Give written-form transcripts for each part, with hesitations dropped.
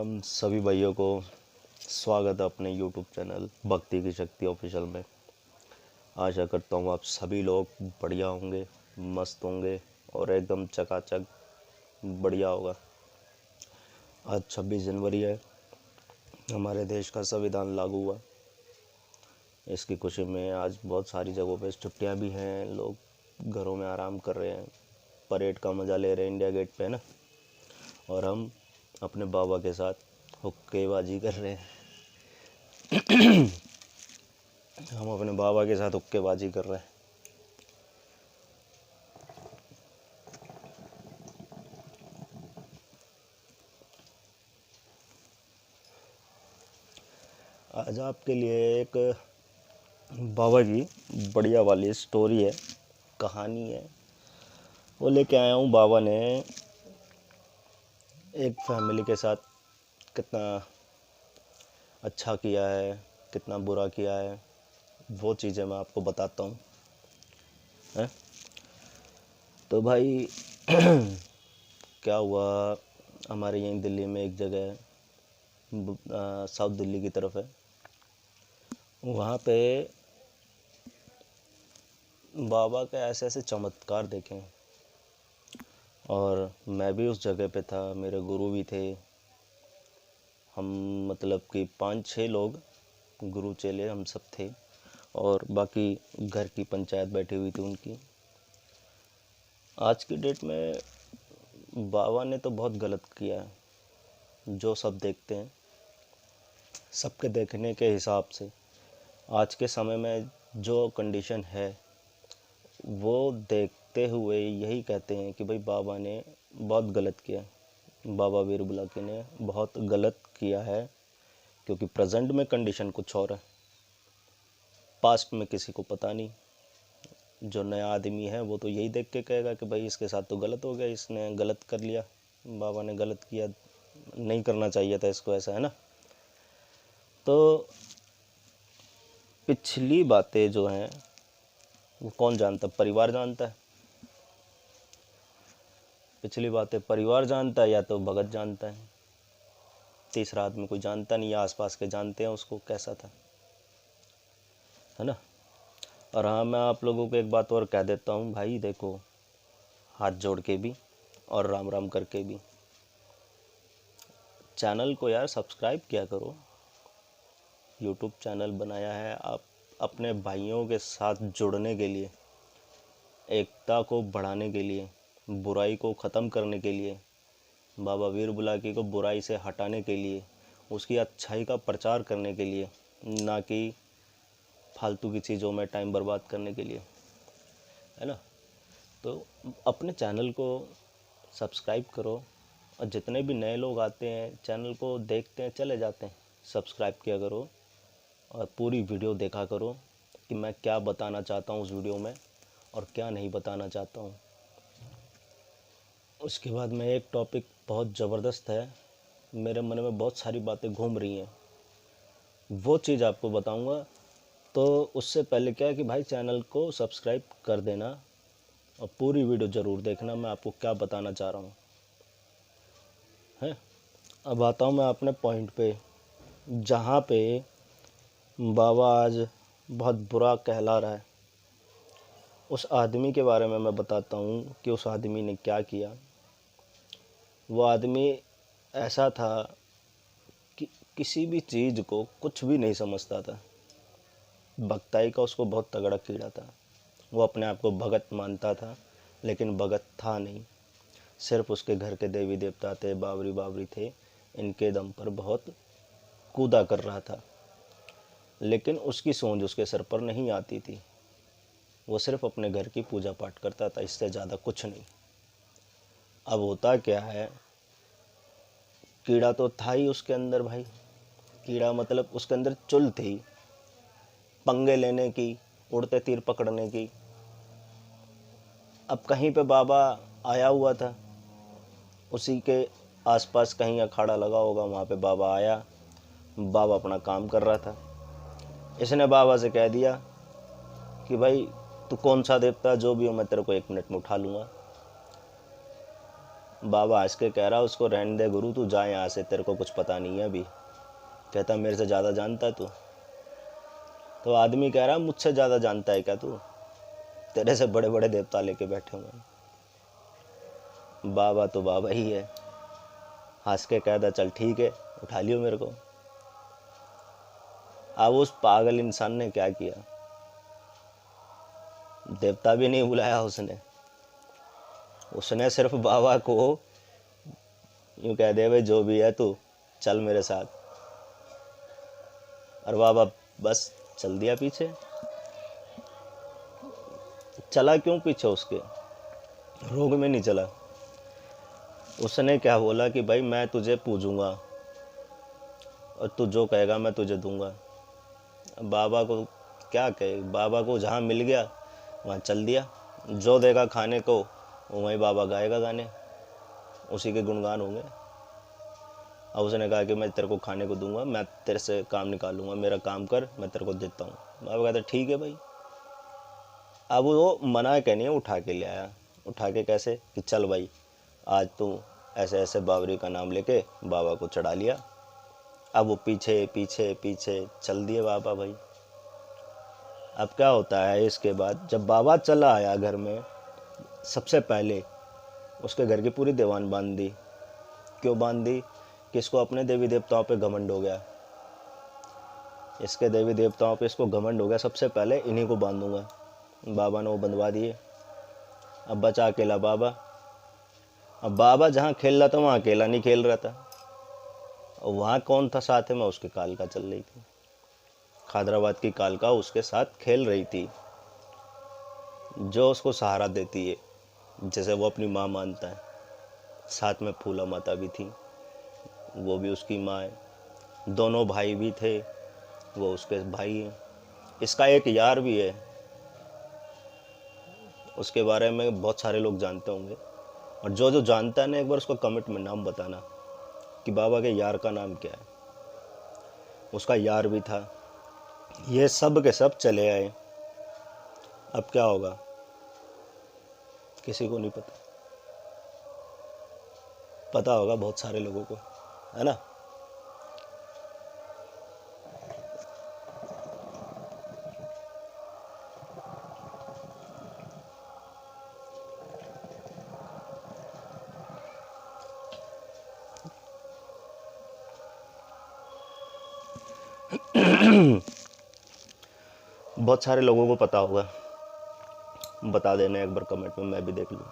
सभी भाइयों को स्वागत है अपने YouTube चैनल भक्ति की शक्ति ऑफिशियल में। आशा करता हूँ आप सभी लोग बढ़िया होंगे, मस्त होंगे और एकदम चकाचक बढ़िया होगा। आज 26 जनवरी है, हमारे देश का संविधान लागू हुआ। इसकी खुशी में आज बहुत सारी जगहों पे छुट्टियाँ भी हैं, लोग घरों में आराम कर रहे हैं, परेड का मज़ा ले रहे हैं इंडिया गेट पे, है ना। और हम अपने बाबा के साथ हुक्केबाजी कर रहे हैं। हम अपने बाबा के साथ हुक्केबाजी कर रहे हैं। आज आपके लिए एक बाबा की बढ़िया वाली स्टोरी है, कहानी है, वो लेके आया हूँ। बाबा ने एक फैमिली के साथ कितना अच्छा किया है, कितना बुरा किया है, वो चीज़ें मैं आपको बताता हूँ, है। तो भाई क्या हुआ, हमारे यहीं दिल्ली में एक जगह है, साउथ दिल्ली की तरफ है, वहाँ पे बाबा के ऐसे ऐसे चमत्कार देखे। और मैं भी उस जगह पे था, मेरे गुरु भी थे। हम मतलब कि 5-6 लोग गुरु चेले हम सब थे, और बाकी घर की पंचायत बैठी हुई थी उनकी। आज की डेट में बाबा ने तो बहुत गलत किया है, जो सब देखते हैं, सबके देखने के हिसाब से आज के समय में जो कंडीशन है, वो देखते हुए यही कहते हैं कि भाई बाबा ने बहुत गलत किया, बाबा वीर बुलाकी ने बहुत गलत किया है। क्योंकि प्रेजेंट में कंडीशन कुछ और है, पास्ट में किसी को पता नहीं। जो नया आदमी है वो तो यही देख के कहेगा कि भाई इसके साथ तो गलत हो गया, इसने गलत कर लिया, बाबा ने गलत किया, नहीं करना चाहिए था इसको, ऐसा, है ना। तो पिछली बातें जो हैं वो कौन जानता, परिवार जानता है। पिछली बातें परिवार जानता है या तो भगत जानता है, तीसरा आदमी कोई जानता नहीं, या आसपास के जानते हैं उसको कैसा था, है ना। और हाँ, मैं आप लोगों को एक बात और कह देता हूँ भाई, देखो, हाथ जोड़ के भी और राम राम करके भी चैनल को यार सब्सक्राइब किया करो। यूट्यूब चैनल बनाया है आप अपने भाइयों के साथ जुड़ने के लिए, एकता को बढ़ाने के लिए, बुराई को ख़त्म करने के लिए, बाबा वीर बुलाकी को बुराई से हटाने के लिए, उसकी अच्छाई का प्रचार करने के लिए, ना कि फालतू की चीज़ों में टाइम बर्बाद करने के लिए, है ना। तो अपने चैनल को सब्सक्राइब करो, और जितने भी नए लोग आते हैं चैनल को देखते हैं चले जाते हैं, सब्सक्राइब किया करो और पूरी वीडियो देखा करो कि मैं क्या बताना चाहता हूँ उस वीडियो में और क्या नहीं बताना चाहता हूँ। उसके बाद में एक टॉपिक बहुत ज़बरदस्त है, मेरे मन में बहुत सारी बातें घूम रही हैं, वो चीज़ आपको बताऊँगा। तो उससे पहले क्या है कि भाई चैनल को सब्सक्राइब कर देना और पूरी वीडियो ज़रूर देखना, मैं आपको क्या बताना चाह रहा हूँ, है। अब आता हूँ मैं अपने पॉइंट पे, जहाँ पे बाबा आज बहुत बुरा कहला रहा है। उस आदमी के बारे में मैं बताता हूँ कि उस आदमी ने क्या किया। वो आदमी ऐसा था कि किसी भी चीज़ को कुछ भी नहीं समझता था, भक्ताई का उसको बहुत तगड़ा कीड़ा था। वो अपने आप को भगत मानता था, लेकिन भगत था नहीं, सिर्फ उसके घर के देवी देवता थे, बावरी बावरी थे, इनके दम पर बहुत कूदा कर रहा था। लेकिन उसकी सोच उसके सर पर नहीं आती थी, वो सिर्फ अपने घर की पूजा पाठ करता था, इससे ज़्यादा कुछ नहीं। अब होता क्या है, कीड़ा तो था ही उसके अंदर भाई, कीड़ा मतलब उसके अंदर चुल थी, पंगे लेने की, उड़ते तीर पकड़ने की। अब कहीं पे बाबा आया हुआ था, उसी के आसपास कहीं अखाड़ा लगा होगा, वहाँ पे बाबा आया, बाबा अपना काम कर रहा था। इसने बाबा से कह दिया कि भाई तू कौन सा देवता जो भी हो, मैं तेरे को 1 मिनट में उठा लूँगा। बाबा हंस के कह रहा उसको रहने दे गुरु, तू जा यहाँ से, तेरे को कुछ पता नहीं है अभी। कहता मेरे से ज़्यादा जानता है तू? तो आदमी कह रहा मुझसे ज़्यादा जानता है क्या तू? तेरे से बड़े बड़े देवता लेके बैठे हुए हैं। बाबा तो बाबा ही है, हंस के कहता चल ठीक है, उठा लियो मेरे को। अब उस पागल इंसान ने क्या किया, देवता भी नहीं बुलाया उसने। उसने सिर्फ बाबा को यूं कह दे भाई जो भी है तू चल मेरे साथ, और बाबा बस चल दिया पीछे। चला क्यों पीछे उसके, रोग में नहीं चला। उसने क्या बोला कि भाई मैं तुझे पूजूंगा और तू जो कहेगा मैं तुझे दूंगा। बाबा को क्या कहे, बाबा को जहाँ मिल गया वहाँ चल दिया। जो देगा खाने को वहीं बाबा गाएगा गाने, उसी के गुणगान होंगे। अब उसने कहा कि मैं तेरे को खाने को दूंगा, मैं तेरे से काम निकालूंगा, मेरा काम कर, मैं तेरे को देता हूँ। बाबा कहता ठीक है भाई। अब वो मना के नहीं, उठा के ले आया। उठा के कैसे कि चल भाई आज तू ऐसे ऐसे बावरी का नाम लेके बाबा को चढ़ा लिया। अब वो पीछे पीछे पीछे चल दिए बाबा भाई। अब क्या होता है इसके बाद, जब बाबा चला आया घर में, सबसे पहले उसके घर की पूरी दीवान बांध दी। क्यों बांध दी? कि इसको अपने देवी देवताओं पे घमंड हो गया। इसके देवी देवताओं पे इसको घमंड हो गया, सबसे पहले इन्हीं को बांधूंगा। बाबा ने वो बंधवा दिए। अब बचा अकेला बाबा। अब बाबा जहाँ खेल रहा था वहाँ अकेला नहीं खेल रहा था, और वहाँ कौन था साथ में, उसके कालका चल रही थी। खादराबाद की कालका उसके साथ खेल रही थी, जो उसको सहारा देती है, जैसे वो अपनी माँ मानता है। साथ में फूला माता भी थी, वो भी उसकी माँ है। दोनों भाई भी थे, वो उसके भाई हैं। इसका एक यार भी है, उसके बारे में बहुत सारे लोग जानते होंगे, और जो जो जानता है ना एक बार उसको कमेंट में नाम बताना कि बाबा के यार का नाम क्या है। उसका यार भी था। ये सब के सब चले आए। अब क्या होगा किसी को नहीं पता, पता होगा बहुत सारे लोगों को, है ना। बहुत सारे लोगों को पता होगा, बता देना एक बार कमेंट में, मैं भी देख लूँ।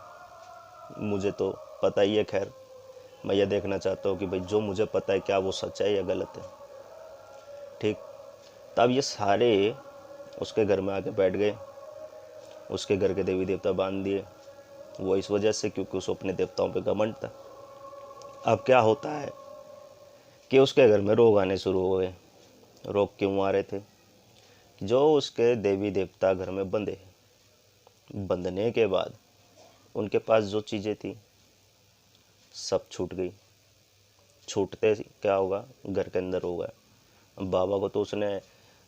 मुझे तो पता ही है। खैर मैं ये देखना चाहता हूँ कि भाई जो मुझे पता है क्या वो सच है या गलत है। ठीक। तब ये सारे उसके घर में आके बैठ गए, उसके घर के देवी देवता बांध दिए। वो इस वजह से क्योंकि उसको अपने देवताओं पे घमंड था। अब क्या होता है कि उसके घर में रोग आने शुरू हो गए। रोग क्यों आ रहे थे? जो उसके देवी देवता घर में बंधे, बंधने के बाद उनके पास जो चीज़ें थी सब छूट गई। छूटते क्या होगा, घर के अंदर होगा। अब बाबा को तो उसने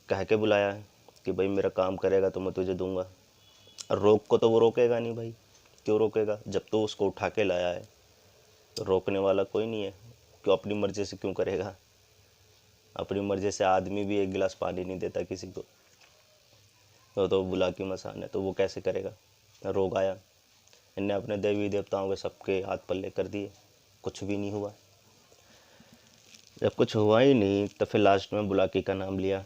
कह के बुलाया है कि भाई मेरा काम करेगा तो मैं तुझे दूंगा। और रोग को तो वो रोकेगा नहीं भाई, क्यों रोकेगा? जब तो उसको उठा के लाया है तो रोकने वाला कोई नहीं है। क्यों अपनी मर्जी से क्यों करेगा? अपनी मर्जी से आदमी भी एक गिलास पानी नहीं देता किसी को, तो बुला की मसान है, तो वो कैसे करेगा? रोग आया, इनने अपने देवी देवताओं के सबके हाथ पल्ले कर दिए, कुछ भी नहीं हुआ। जब कुछ हुआ ही नहीं तो फिर लास्ट में बुलाकी का नाम लिया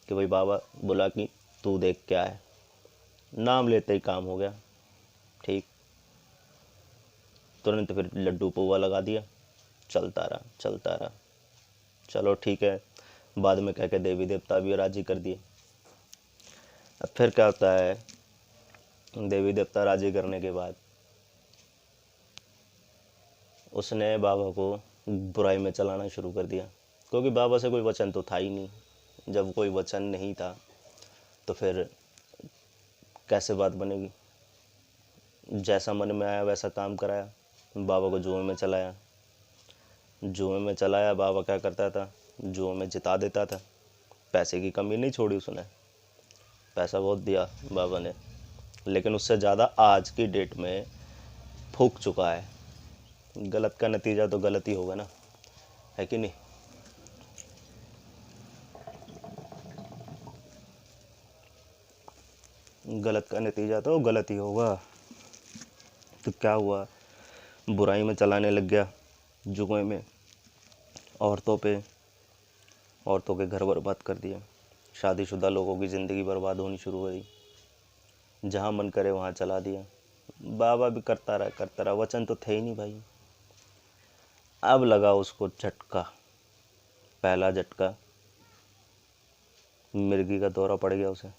कि भाई बाबा बुलाकी तू देख क्या है। नाम लेते ही काम हो गया। ठीक। तुरंत फिर लड्डू पुआ लगा दिया, चलता रहा चलता रहा। चलो ठीक है, बाद में कह के देवी देवता भी राजी कर दिए। अब फिर क्या होता है, देवी देवता राजी करने के बाद उसने बाबा को बुराई में चलाना शुरू कर दिया, क्योंकि बाबा से कोई वचन तो था ही नहीं। जब कोई वचन नहीं था तो फिर कैसे बात बनेगी? जैसा मन में आया वैसा काम कराया, बाबा को जुए में चलाया। जुए में चलाया, बाबा क्या करता था, जुए में जिता देता था। पैसे की कमी नहीं छोड़ी उसने, पैसा बहुत दिया बाबा ने, लेकिन उससे ज़्यादा आज की डेट में फूक चुका है। गलत का नतीजा तो गलत ही होगा ना, है कि नहीं। गलत का नतीजा तो गलत ही होगा। तो क्या हुआ, बुराई में चलाने लग गया, जुए में, औरतों पे, औरतों के घर बर्बाद कर दिए, शादीशुदा लोगों की ज़िंदगी बर्बाद होनी शुरू हो गई, जहाँ मन करे वहाँ चला दिया। बाबा भी करता रहा, वचन तो थे ही नहीं भाई। अब लगा उसको झटका, पहला झटका, मिर्गी का दौरा पड़ गया उसे,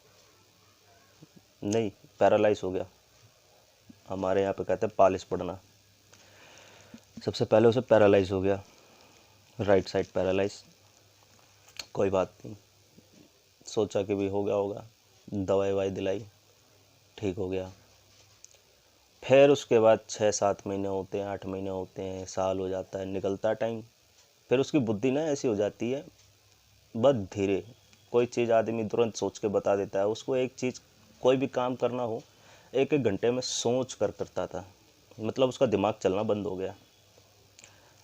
नहीं पैरालाइज हो गया, हमारे यहाँ पे कहते हैं पालिश पड़ना। सबसे पहले उसे पैरालाइज हो गया, राइट साइड पैरालाइज। कोई बात नहीं, सोचा कि भी हो गया होगा, दवाई ववाई दिलाई, ठीक हो गया। फिर उसके बाद 6-7 महीने होते हैं, 8 महीने होते हैं, साल हो जाता है, निकलता है टाइम। फिर उसकी बुद्धि ना ऐसी हो जाती है, बहुत धीरे, कोई चीज़ आदमी तुरंत सोच के बता देता है उसको। एक चीज़, कोई भी काम करना हो, 1-1 घंटे में सोच कर करता था, मतलब उसका दिमाग चलना बंद हो गया।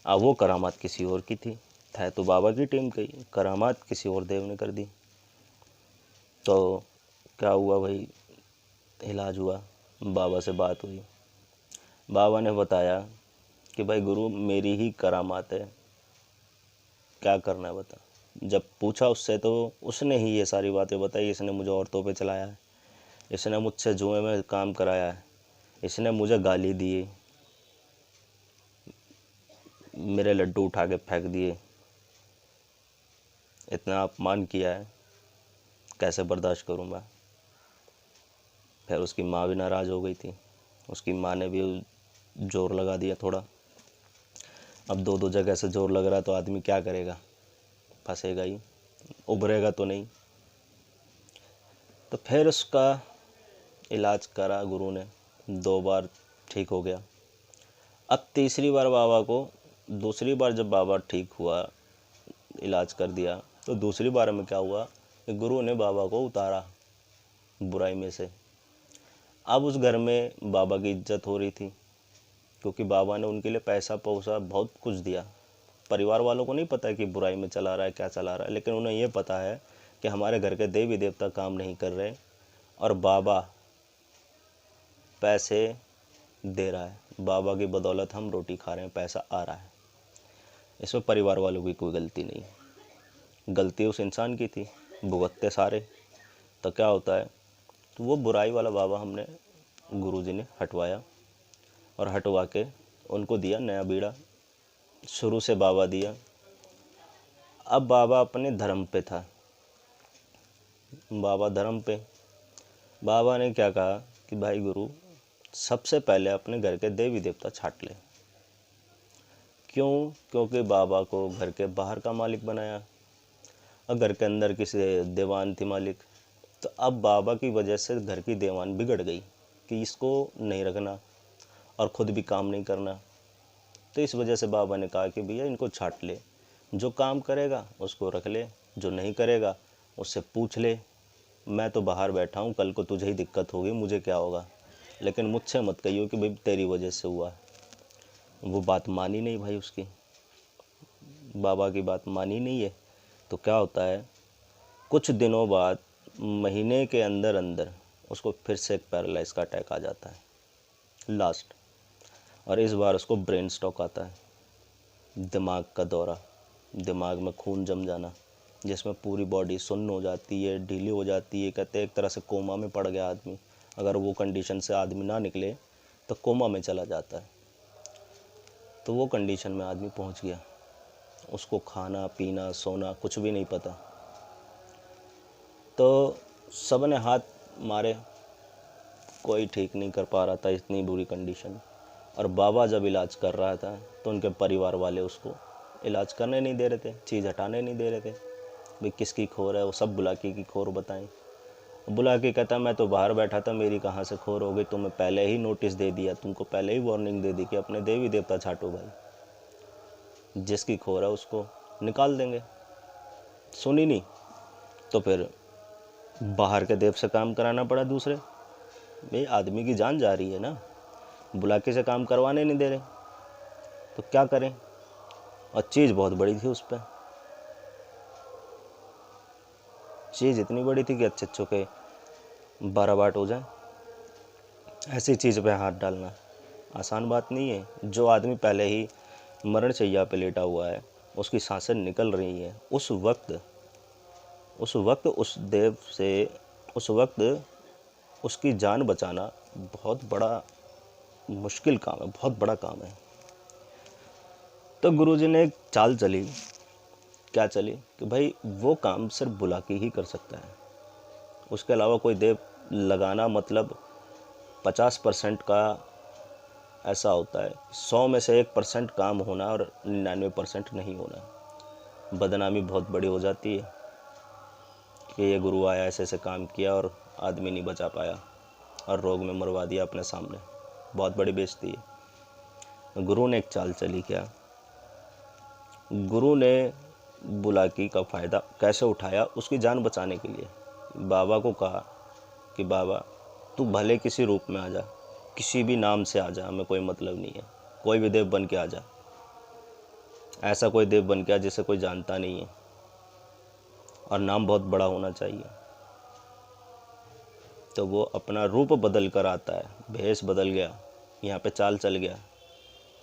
अब वो करामात किसी और की थी, था तो बाबा की टीम की, करामात किसी और देव ने कर दी। तो क्या हुआ भाई, इलाज हुआ, बाबा से बात हुई, बाबा ने बताया कि भाई गुरु मेरी ही करामात है, क्या करना है बता। जब पूछा उससे तो उसने ही ये सारी बातें बताई, इसने मुझे औरतों पे चलाया है, इसने मुझसे जुए में काम कराया है, इसने मुझे गाली दी, मेरे लड्डू उठा के फेंक दिए, इतना अपमान किया है, कैसे बर्दाश्त करूँ मैं। फिर उसकी माँ भी नाराज़ हो गई थी, उसकी माँ ने भी जोर लगा दिया थोड़ा। अब 2-2 जगह से जोर लग रहा तो आदमी क्या करेगा, फंसेगा ही, उभरेगा तो नहीं। तो फिर उसका इलाज करा गुरु ने, 2 बार ठीक हो गया। अब तीसरी बार बाबा को, दूसरी बार जब बाबा ठीक हुआ, इलाज कर दिया, तो दूसरी बार में क्या हुआ कि गुरु ने बाबा को उतारा बुराई में से। अब उस घर में बाबा की इज्जत हो रही थी, क्योंकि बाबा ने उनके लिए पैसा पैसा बहुत कुछ दिया। परिवार वालों को नहीं पता कि बुराई में चला रहा है, क्या चला रहा है, लेकिन उन्हें ये पता है कि हमारे घर के देवी देवता काम नहीं कर रहे और बाबा पैसे दे रहा है, बाबा की बदौलत हम रोटी खा रहे हैं, पैसा आ रहा है। इसमें परिवार वालों की कोई गलती नहीं, गलती उस इंसान की थी, भुगतते सारे। तो क्या होता है, तो वो बुराई वाला बाबा हमने, गुरुजी ने हटवाया, और हटवा के उनको दिया नया बीड़ा, शुरू से बाबा दिया। अब बाबा अपने धर्म पे था, बाबा धर्म पे। बाबा ने क्या कहा कि भाई गुरु, सबसे पहले अपने घर के देवी देवता छाट ले। क्यों? क्योंकि बाबा को घर के बाहर का मालिक बनाया और घर के अंदर किसी दीवान थी मालिक। तो अब बाबा की वजह से घर की दीवान बिगड़ गई कि इसको नहीं रखना और ख़ुद भी काम नहीं करना। तो इस वजह से बाबा ने कहा कि भैया इनको छाट ले, जो काम करेगा उसको रख ले, जो नहीं करेगा उससे पूछ ले। मैं तो बाहर बैठा हूँ, कल को तुझे ही दिक्कत होगी, मुझे क्या होगा, लेकिन मुझसे मत कहियो कि भाई तेरी वजह से हुआ। वो बात मानी नहीं भाई, उसकी बाबा की बात मानी नहीं है। तो क्या होता है, कुछ दिनों बाद, महीने के अंदर अंदर उसको फिर से एक पैरालाइज का अटैक आ जाता है लास्ट, और इस बार उसको ब्रेन स्ट्रोक आता है, दिमाग का दौरा, दिमाग में खून जम जाना, जिसमें पूरी बॉडी सुन्न हो जाती है, ढीली हो जाती है। कहते हैं एक तरह से कोमा में पड़ गया आदमी, अगर वो कंडीशन से आदमी ना निकले तो कोमा में चला जाता है। तो वो कंडीशन में आदमी पहुंच गया, उसको खाना पीना सोना कुछ भी नहीं पता। तो सब ने हाथ मारे, कोई ठीक नहीं कर पा रहा था, इतनी बुरी कंडीशन। और बाबा जब इलाज कर रहा था तो उनके परिवार वाले उसको इलाज करने नहीं दे रहे थे, चीज़ हटाने नहीं दे रहे थे। भाई किसकी खोर है, वो सब बुला के की खोर बताएं। बुला के कहता मैं तो बाहर बैठा था, मेरी कहाँ से खोर हो गई, तुम्हें पहले ही नोटिस दे दिया, तुमको पहले ही वार्निंग दे दी कि अपने देवी देवता छाटो भाई, जिसकी खोर है उसको निकाल देंगे। सुनी नहीं, तो फिर बाहर के देव से काम कराना पड़ा दूसरे। भाई आदमी की जान जा रही है ना, बुला के से काम करवाने नहीं दे रहे। तो क्या करें, और चीज़ बहुत बड़ी थी उस पर, चीज़ इतनी बड़ी थी कि अच्छे अच्छों के 12 बाट हो जाए। ऐसी चीज़ पे हाथ डालना आसान बात नहीं है। जो आदमी पहले ही मरण शैया पे लेटा हुआ है, उसकी सांसें निकल रही हैं, उस वक्त उस देव से, उस वक्त उसकी जान बचाना बहुत बड़ा मुश्किल काम है, बहुत बड़ा काम है। तो गुरुजी ने एक चाल चली, क्या चली कि भाई वो काम सिर्फ बुलाकी ही कर सकता है, उसके अलावा कोई देव लगाना मतलब 50% का ऐसा होता है, 100 में से 1% काम होना और 99% नहीं होना। बदनामी बहुत बड़ी हो जाती है कि ये गुरु आया, ऐसे ऐसे काम किया और आदमी नहीं बचा पाया और रोग में मरवा दिया अपने सामने, बहुत बड़ी बेइज्जती है। गुरु ने एक चाल चली, क्या गुरु ने बुलाकी का फ़ायदा कैसे उठाया, उसकी जान बचाने के लिए बाबा को कहा कि बाबा तू भले किसी रूप में आ जा, किसी भी नाम से आ जा, हमें कोई मतलब नहीं है, कोई भी देव बन के आ जा, ऐसा कोई देव बन के आ जिसे कोई जानता नहीं है और नाम बहुत बड़ा होना चाहिए। तो वो अपना रूप बदल कर आता है, भेष बदल गया, यहाँ पे चाल चल गया।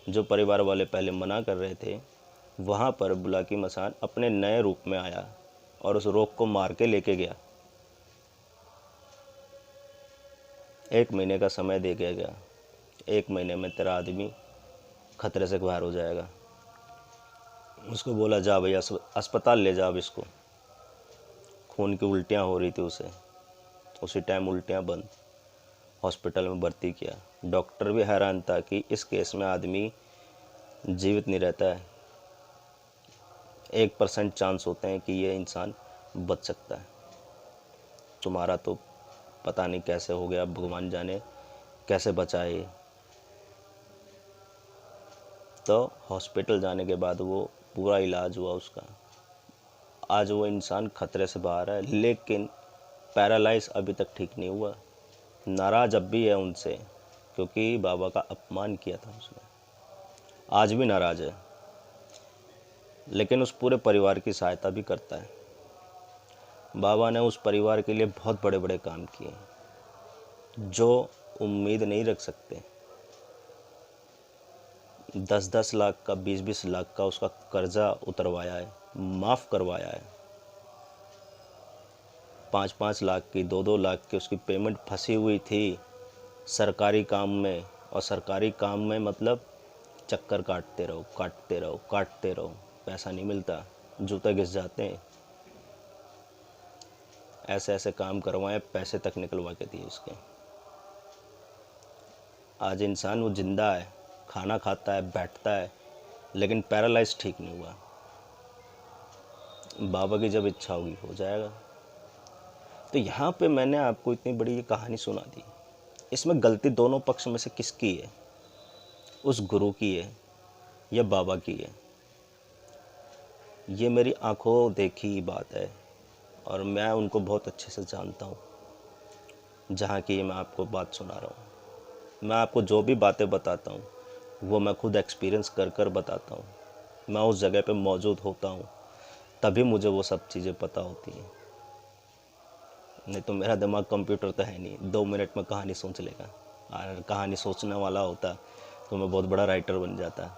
जो परिवार वाले पहले मना कर रहे थे, वहाँ पर बुलाकी मसान अपने नए रूप में आया और उस रोग को मार के लेके गया। 1 महीने का समय दे दिया गया, 1 महीने में तेरा आदमी खतरे से बाहर हो जाएगा। उसको बोला जा भैया अस्पताल ले जा अब इसको। खून की उल्टियाँ हो रही थी उसे, उसी टाइम उल्टियाँ बंद, हॉस्पिटल में भर्ती किया। डॉक्टर भी हैरान था कि इस केस में आदमी जीवित नहीं रहता है, 1% चांस होते हैं कि ये इंसान बच सकता है। तुम्हारा तो पता नहीं कैसे हो गया, भगवान जाने कैसे बचाए। तो हॉस्पिटल जाने के बाद वो पूरा इलाज हुआ उसका, आज वो इंसान खतरे से बाहर है, लेकिन पैरालाइज अभी तक ठीक नहीं हुआ। नाराज़ अब भी है उनसे, क्योंकि बाबा का अपमान किया था उसने, आज भी नाराज़ है, लेकिन उस पूरे परिवार की सहायता भी करता है। बाबा ने उस परिवार के लिए बहुत बड़े बड़े काम किए जो उम्मीद नहीं रख सकते। 10-10 लाख का, 20-20 लाख का उसका कर्जा उतरवाया है, माफ़ करवाया है। 5-5 लाख की, 2-2 लाख की उसकी पेमेंट फंसी हुई थी सरकारी काम में, और सरकारी काम में मतलब चक्कर काटते रहो, काटते रहो, काटते रहो, पैसा नहीं मिलता, जूते घिस जाते हैं। ऐसे ऐसे काम करवाए, पैसे तक निकलवा के दिए उसके। आज इंसान वो जिंदा है, खाना खाता है, बैठता है, लेकिन पैरालाइज ठीक नहीं हुआ। बाबा की जब इच्छा होगी हो जाएगा। तो यहाँ पे मैंने आपको इतनी बड़ी ये कहानी सुना दी, इसमें गलती दोनों पक्ष में से किसकी है? उस गुरु की है या बाबा की है? ये मेरी आंखों देखी बात है और मैं उनको बहुत अच्छे से जानता हूँ, जहाँ की मैं आपको बात सुना रहा हूँ। मैं आपको जो भी बातें बताता हूँ वो मैं खुद एक्सपीरियंस कर कर बताता हूँ। मैं उस जगह पे मौजूद होता हूँ, तभी मुझे वो सब चीज़ें पता होती हैं। नहीं तो मेरा दिमाग कंप्यूटर तो है नहीं, 2 मिनट में कहानी सोच लेगा। और कहानी सोचने वाला होता तो मैं बहुत बड़ा राइटर बन जाता,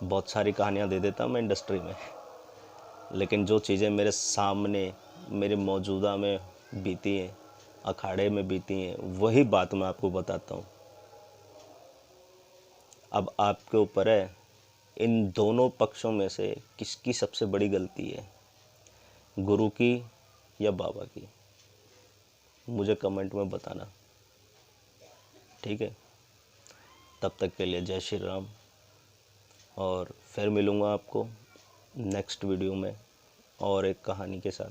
बहुत सारी कहानियाँ दे देता मैं इंडस्ट्री में। लेकिन जो चीज़ें मेरे सामने, मेरे मौजूदा में बीती हैं, अखाड़े में बीती हैं, वही बात मैं आपको बताता हूँ। अब आपके ऊपर है, इन दोनों पक्षों में से किसकी सबसे बड़ी गलती है, गुरु की या बाबा की? मुझे कमेंट में बताना, ठीक है? तब तक के लिए जय श्री राम, और फिर मिलूँगा आपको नेक्स्ट वीडियो में और एक कहानी के साथ,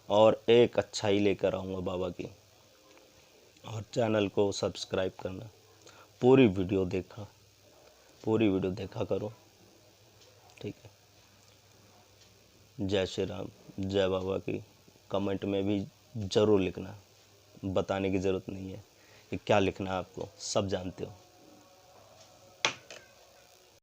और एक अच्छाई लेकर आऊँगा बाबा की। और चैनल को सब्सक्राइब करना, पूरी वीडियो देखा करो, ठीक है? जय श्री राम, जय बाबा की। कमेंट में भी ज़रूर लिखना, बताने की ज़रूरत नहीं है कि क्या लिखना है, आपको सब जानते हो।